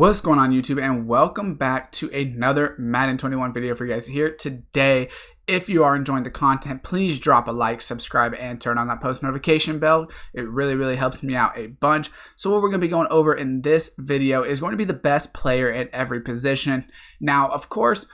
What's going on YouTube, and welcome back to another Madden 21 video for you guys here today. If you are enjoying the content, please drop a like, subscribe, and turn on that post notification bell. It really helps me out a bunch. So what we're going to be going over in this video is going to be the best player in every position. Now, of course,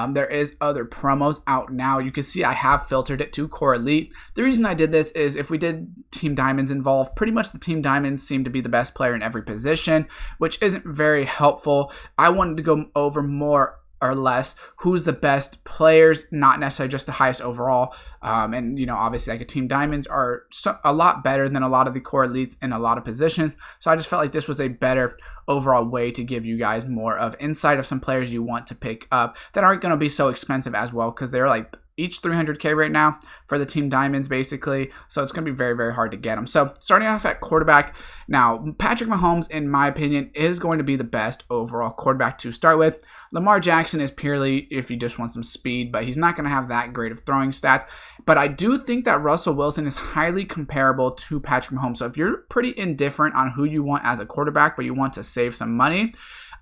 there is other promos out now. You can see I have filtered it to Core Elite. The reason I did this is if we did Team Diamonds involved, pretty much the Team Diamonds seem to be the best player in every position, which isn't very helpful. I wanted to go over more or less who's the best players, not necessarily just the highest overall. And you know, obviously like a Team Diamonds are a lot better than a lot of the Core Elites in a lot of positions. So I just felt like this was a better overall way to give you guys more of insight of some players you want to pick up that aren't going to be so expensive as well, because they're like each 300k right now for the Team Diamonds basically, so it's going to be very hard to get them. So starting off at quarterback, now Patrick Mahomes in my opinion is going to be the best overall quarterback to start with. Lamar Jackson is purely if you just want some speed, but he's not going to have that great of throwing stats. But I do think that Russell Wilson is highly comparable to Patrick Mahomes. So if you're pretty indifferent on who you want as a quarterback, but you want to save some money,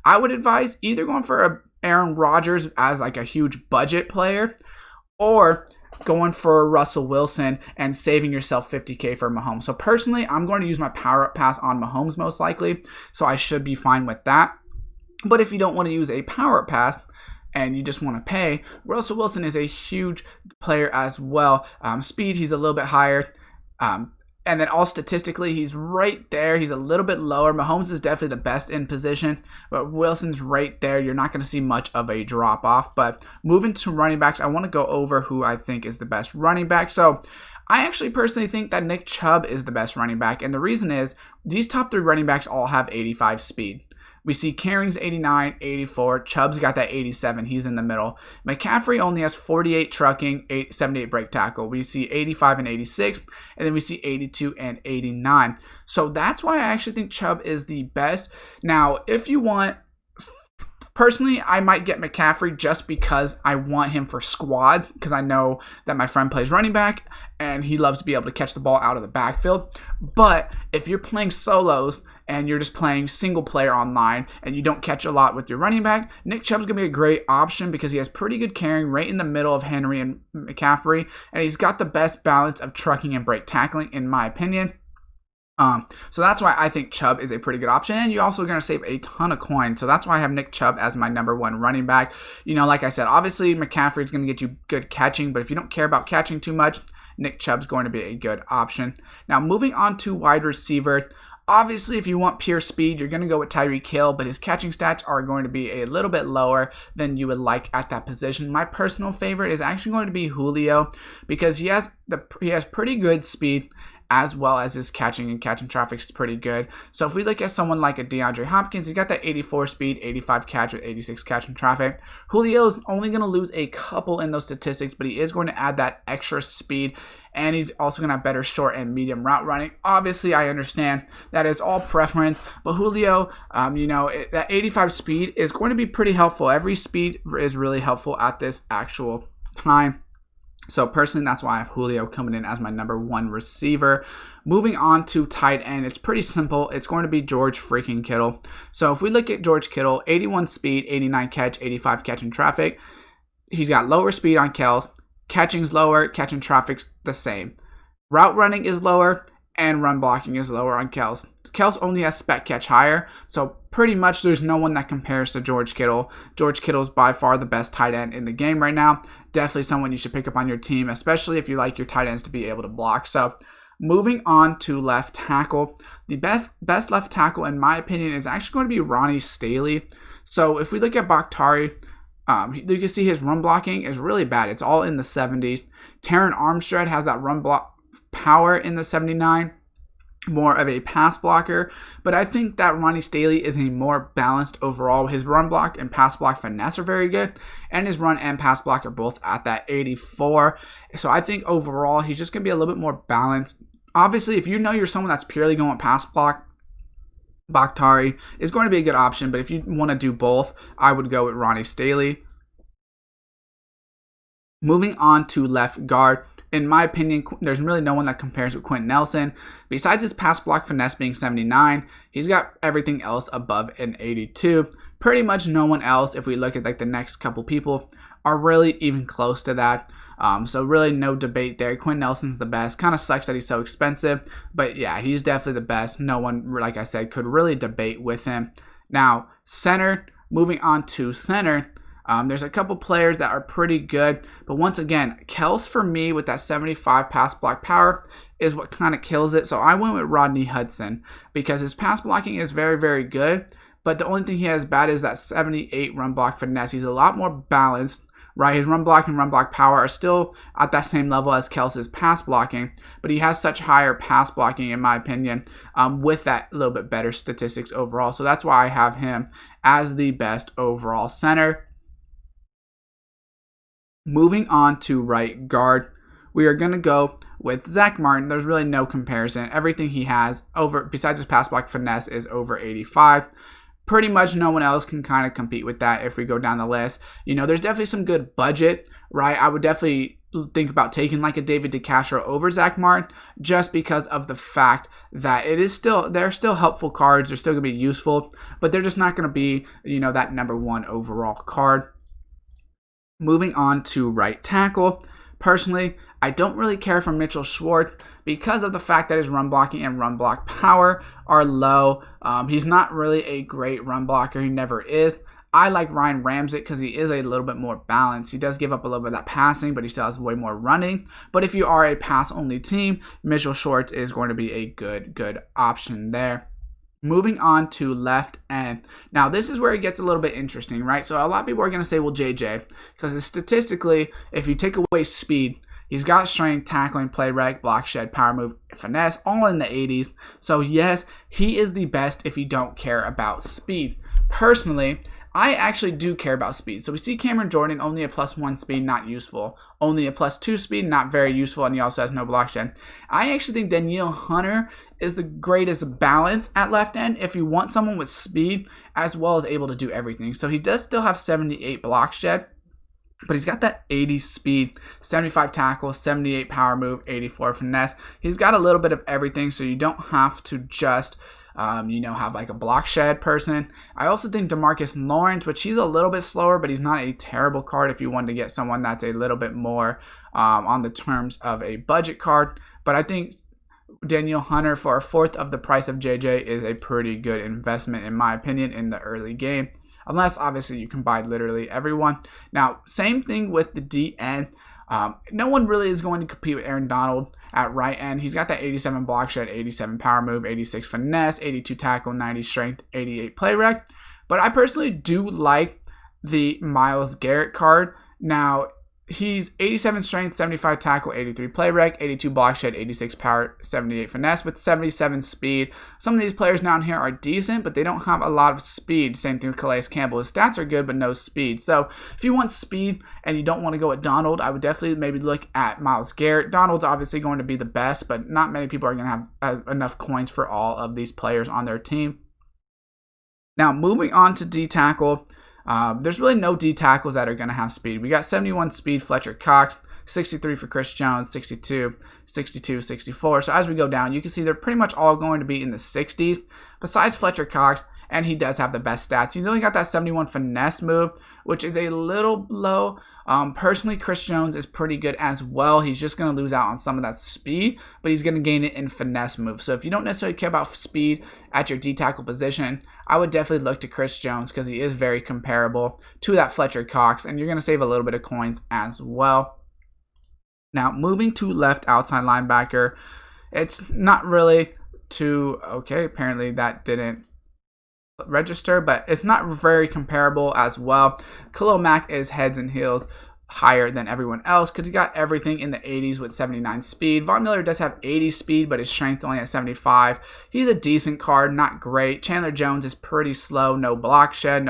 I would advise either going for Aaron Rodgers as like a huge budget player, or going for Russell Wilson and saving yourself 50k for Mahomes. So personally, I'm going to use my power up pass on Mahomes most likely, so I should be fine with that. But if you don't want to use a power up pass and you just want to pay, Russell Wilson is a huge player as well. Speed, he's a little bit higher. And then all statistically, he's right there. He's a little bit lower. Mahomes is definitely the best in position, but Wilson's right there. You're not going to see much of a drop off. But moving to running backs, I want to go over who I think is the best running back. So I actually personally think that Nick Chubb is the best running back. And the reason is these top three running backs all have 85 speed. We see Carring's 89, 84. Chubb's got that 87. He's in the middle. McCaffrey only has 48 trucking, 78 break tackle. We see 85 and 86. And then we see 82 and 89. So that's why I actually think Chubb is the best. Now, if you want, personally, I might get McCaffrey just because I want him for squads, because I know that my friend plays running back and he loves to be able to catch the ball out of the backfield. But if you're playing solos and you're just playing single player online and you don't catch a lot with your running back, Nick Chubb's going to be a great option because he has pretty good carrying right in the middle of Henry and McCaffrey, and he's got the best balance of trucking and break tackling in my opinion. So that's why I think Chubb is a pretty good option, and you're also going to save a ton of coins. So that's why I have Nick Chubb as my #1 running back. You know, like I said, obviously McCaffrey is going to get you good catching, but if you don't care about catching too much, Nick Chubb's going to be a good option. Now moving on to wide receiver. Obviously, if you want pure speed, you're going to go with Tyreek Hill, but his catching stats are going to be a little bit lower than you would like at that position. My personal favorite is actually going to be Julio because he has pretty good speed, as well as his catching and catching traffic is pretty good. So if we look at someone like a DeAndre Hopkins, he's got that 84 speed, 85 catch with 86 catching traffic. Julio is only going to lose a couple in those statistics, but he is going to add that extra speed, and he's also going to have better short and medium route running. Obviously, I understand that it's all preference, but Julio, that 85 speed is going to be pretty helpful. Every speed is really helpful at this actual time. So personally, that's why I have Julio coming in as my #1 receiver. Moving on to tight end, it's pretty simple. It's going to be George freaking Kittle. So if we look at George Kittle, 81 speed, 89 catch, 85 catching traffic. He's got lower speed on Kels. Catching's lower, catching traffic's the same. Route running is lower, and run blocking is lower on Kels. Kels only has spec catch higher, so pretty much there's no one that compares to George Kittle. George Kittle is by far the best tight end in the game right now. Definitely someone you should pick up on your team, especially if you like your tight ends to be able to block. So moving on to left tackle. The best left tackle, in my opinion, is actually going to be Ronnie Staley. So if we look at Bakhtiari, you can see his run blocking is really bad. It's all in the 70s. Taron Armstead has that run block power in the 79. More of a pass blocker, but I think that Ronnie Staley is a more balanced overall. His run block and pass block finesse are very good, and his run and pass block are both at that 84. So I think overall he's just going to be a little bit more balanced. Obviously, if you know you're someone that's purely going pass block, Bakhtiari is going to be a good option, but if you want to do both, I would go with Ronnie Staley. Moving on to left guard. in my opinion, there's really no one that compares with Quentin Nelson. Besides his pass block finesse being 79, he's got everything else above an 82. Pretty much no one else, if we look at like the next couple people, are really even close to that. So really no debate there. Quentin Nelson's the best. Kind of sucks that he's so expensive, but yeah, he's definitely the best. No one, like I said, could really debate with him. Now, center, moving on to center, there's a couple players that are pretty good, but once again, Kels for me with that 75 pass block power is what kind of kills it. So I went with Rodney Hudson because his pass blocking is very, very good, but the only thing he has bad is that 78 run block finesse. He's a lot more balanced, right? His run block and run block power are still at that same level as Kels's pass blocking, but he has such higher pass blocking, in my opinion, with that little bit better statistics overall. So that's why I have him as the best overall center. Moving on to right guard, we are going to go with Zach Martin. There's really no comparison. Everything he has over, besides his pass block finesse, is over 85. Pretty much no one else can kind of compete with that if we go down the list. You know, there's definitely some good budget, right? I would definitely think about taking like a David DeCastro over Zach Martin just because of the fact that they're still helpful cards. They're still going to be useful, but they're just not going to be, you know, that number one overall card. Moving on to right tackle. Personally, I don't really care for Mitchell Schwartz because of the fact that his run blocking and run block power are low. He's not really a great run blocker. He never is. I like Ryan Ramsey because he is a little bit more balanced. He does give up a little bit of that passing, but he still has way more running. But if you are a pass-only team, Mitchell Schwartz is going to be a good option there. Moving on to left end. Now, this is where it gets a little bit interesting, right? So a lot of people are going to say, well, JJ, because statistically, if you take away speed, he's got strength, tackling, play rec, block shed, power move, finesse, all in the 80s. So yes, he is the best if you don't care about speed. Personally, I actually do care about speed. So we see Cameron Jordan, only a +1 speed, not useful. Only a +2 speed, not very useful, and he also has no block shed. I actually think Danielle Hunter is the greatest balance at left end if you want someone with speed as well as able to do everything. So he does still have 78 block shed, but he's got that 80 speed, 75 tackle, 78 power move, 84 finesse. He's got a little bit of everything, so you don't have to just have like a block shed person. I also think DeMarcus Lawrence, which he's a little bit slower, but he's not a terrible card if you want to get someone that's a little bit more on the terms of a budget card. But I think Danielle Hunter for a fourth of the price of JJ is a pretty good investment, in my opinion, in the early game. Unless, obviously, you can buy literally everyone. Now, same thing with the DN. No one really is going to compete with Aaron Donald at right end. He's got that 87 block shed, 87 power move, 86 finesse, 82 tackle, 90 strength, 88 play rec. But I personally do like the Myles Garrett card. Now, he's 87 strength, 75 tackle, 83 play rec, 82 block shed, 86 power, 78 finesse with 77 speed. Some of these players down here are decent, but they don't have a lot of speed. Same thing with Calais Campbell. His stats are good, but no speed. So if you want speed and you don't want to go with Donald, I would definitely maybe look at Myles Garrett. Donald's obviously going to be the best, but not many people are going to have enough coins for all of these players on their team. Now, moving on to D tackle. There's really no D tackles that are going to have speed. We got 71 speed, Fletcher Cox, 63 for Chris Jones, 62, 62, 64. So as we go down, you can see they're pretty much all going to be in the 60s, besides Fletcher Cox, and he does have the best stats. He's only got that 71 finesse move, which is a little low. Personally, Chris Jones is pretty good as well. He's just going to lose out on some of that speed, but he's going to gain it in finesse moves. So if you don't necessarily care about speed at your D tackle position, I would definitely look to Chris Jones because he is very comparable to that Fletcher Cox, and you're going to save a little bit of coins as well. Now, moving to left outside linebacker, it's not really too, okay, apparently that didn't register, but it's not very comparable as well. Khalil Mack is heads and heels higher than everyone else because he got everything in the 80s with 79 speed. Von Miller does have 80 speed, but his strength only at 75. He's a decent card, not great. Chandler Jones is pretty slow, no block shed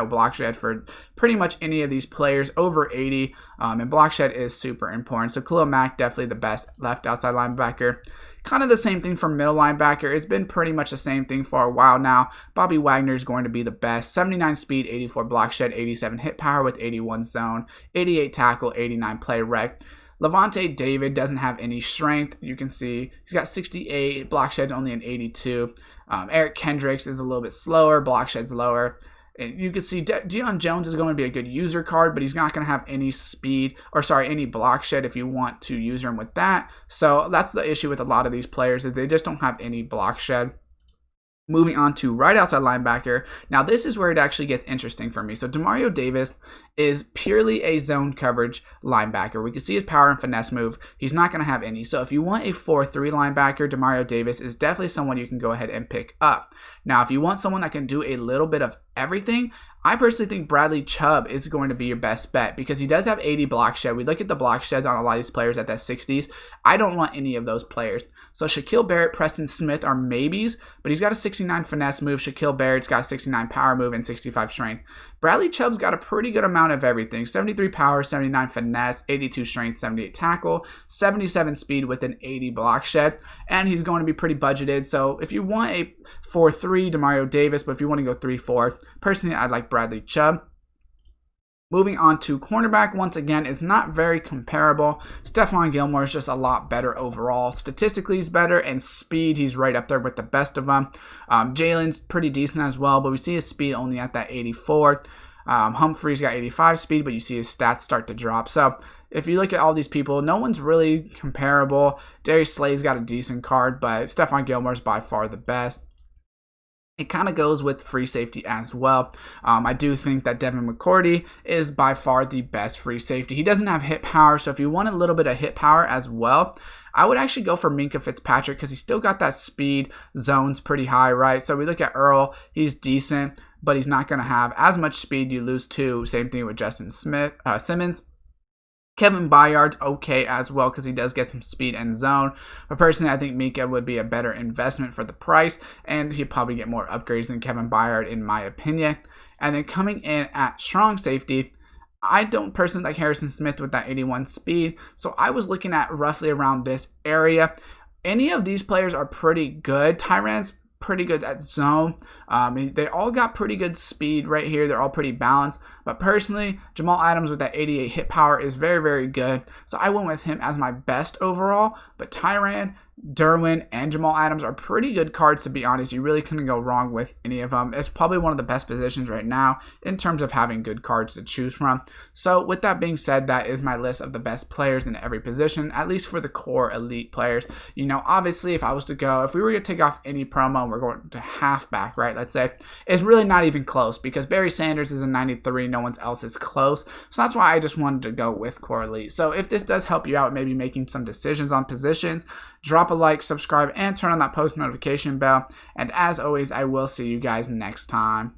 for pretty much any of these players over 80, and block shed is super important. So Khalil Mack definitely the best left outside linebacker. Kind of the same thing for middle linebacker. It's been pretty much the same thing for a while now. Bobby Wagner is going to be the best. 79 speed, 84 block shed, 87 hit power with 81 zone, 88 tackle, 89 play rec. Levante David doesn't have any strength. You can see he's got 68, block shed's only an 82. Eric Kendricks is a little bit slower, block shed's lower. And you can see Deion Jones is going to be a good user card, but he's not going to have any speed, or sorry, any block shed if you want to use him with that. So that's the issue with a lot of these players, is they just don't have any block shed. Moving on to right outside linebacker. Now, this is where it actually gets interesting for me. So, Demario Davis is purely a zone coverage linebacker. We can see his power and finesse move. He's not going to have any. So, if you want a 4-3 linebacker, Demario Davis is definitely someone you can go ahead and pick up. Now, if you want someone that can do a little bit of everything, I personally think Bradley Chubb is going to be your best bet because he does have 80 block shed. We look at the block sheds on a lot of these players at that 60s. I don't want any of those players. So Shaquille Barrett, Preston Smith are maybes, but he's got a 69 finesse move. Shaquille Barrett's got a 69 power move and 65 strength. Bradley Chubb's got a pretty good amount of everything. 73 power, 79 finesse, 82 strength, 78 tackle, 77 speed with an 80 block shed. And he's going to be pretty budgeted. So if you want a 4-3, Demario Davis, but if you want to go 3-4, personally, I'd like Bradley Chubb. Moving on to cornerback, once again, it's not very comparable. Stephon Gilmore is just a lot better overall. Statistically, he's better, and speed, he's right up there with the best of them. Jalen's pretty decent as well, but we see his speed only at that 84. Humphrey's got 85 speed, but you see his stats start to drop. So if you look at all these people, no one's really comparable. Darius Slay's got a decent card, but Stephon Gilmore's by far the best. It kind of goes with free safety as well. I do think that Devin McCourty is by far the best free safety. He doesn't have hit power, so if you want a little bit of hit power as well, I would actually go for Minkah Fitzpatrick because he's still got that speed. Zone's pretty high, right? So we look at Earl, he's decent, but he's not going to have as much speed. You lose two. Same thing with Justin Simmons. Kevin Byard, okay as well, because he does get some speed and zone. But personally, I think Minkah would be a better investment for the price, and he'd probably get more upgrades than Kevin Byard, in my opinion. And then coming in at strong safety, I don't personally like Harrison Smith with that 81 speed, so I was looking at roughly around this area. Any of these players are pretty good. Tyran's pretty good at zone. They all got pretty good speed right here. They're all pretty balanced. But personally, Jamal Adams with that 88 hit power is very, very good. So I went with him as my best overall. But Tyran, Derwin, and Jamal Adams are pretty good cards, to be honest. You really couldn't go wrong with any of them. It's probably one of the best positions right now in terms of having good cards to choose from. So with that being said, that is my list of the best players in every position, at least for the core elite players. You know, obviously, if we were to take off any promo and we're going to halfback, right, let's say, it's really not even close because Barry Sanders is a 93. No one else is close. So that's why I just wanted to go with core elite. So if this does help you out, maybe making some decisions on positions, drop a like, subscribe, and turn on that post notification bell. And as always, I will see you guys next time.